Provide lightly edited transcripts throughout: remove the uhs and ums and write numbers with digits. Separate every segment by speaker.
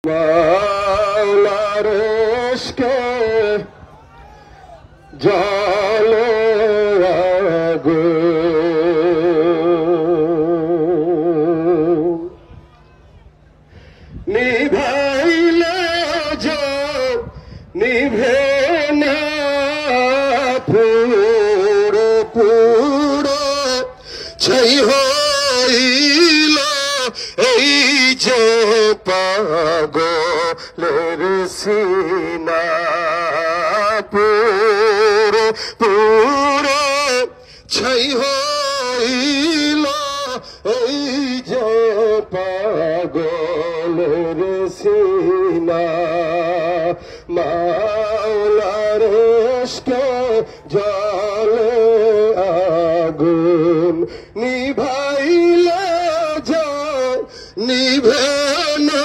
Speaker 1: মাওলার ইশকে জ্বলে আগুন, নিভাইলে যে নিভে না পুরো পুরো ছাই হইল এই যে পাগলের সিনা, পুরো পুরো ছাই হইল এই যে পাগলের সিনা। মাওলার ইশকে জ্বলে আগুন, নিভাইলে যায় নিভে না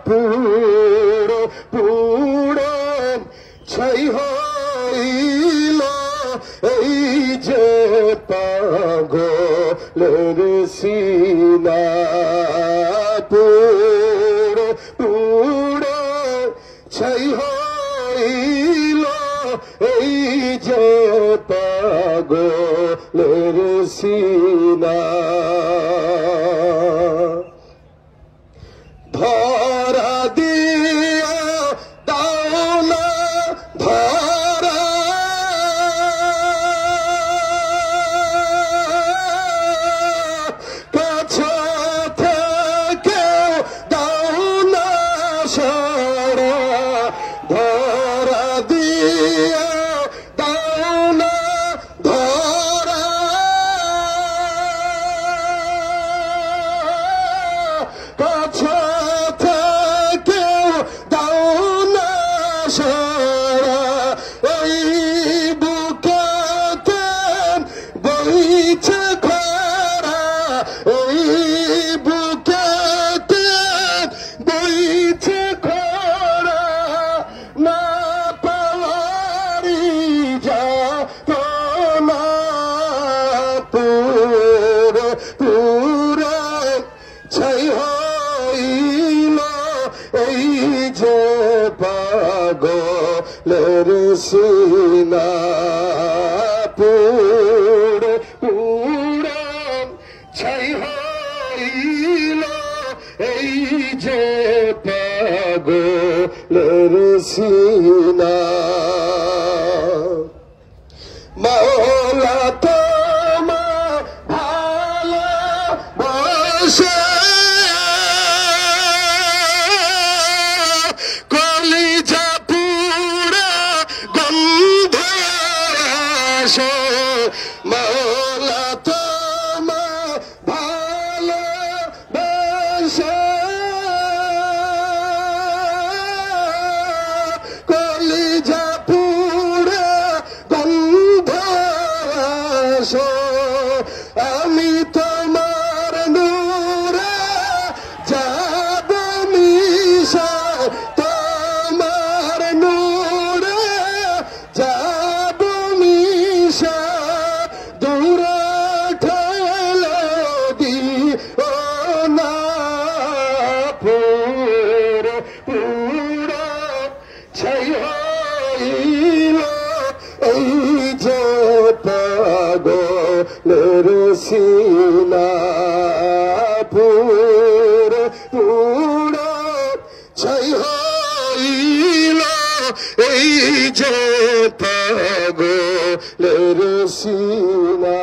Speaker 1: পুরো পুরো ছাই হইল এই যে পাগলের সিনা, পুরো পুরো ছাই হইল এই যে পাগলের সিনা। ধরা দিয়া দাও না ধরা, কাছে থেকে দাও না সারা, ধরা দিয়া দাও না ধরা, কাছে থেকে দাও না সারা, এই বুকেতে বইছে খরা, এই বুকেতে বইছে খরা, না পারি যা না পুরো পুরো ছাই হইল এই যে পাগলের সিনা, পুরো পুরো ছাই হইল এই যে পাগলের সিনা। মাওলা তোমার ভালোবাসা কলিজা পুরা গন্ধ আসে, মাওলা তোমার ভালোবাসা কলিজা পুরা গন্ধ আসে, আমি তোমার নূরে যাব মিশা, তোমার নূরে যাব মিশা, দূরে ঠেলে দিও না পুরো পুরো ছাই হইল এই যে পাগলের সিনা, পুরো পুরো ছাই হইল এই যে পাগলের সিনা।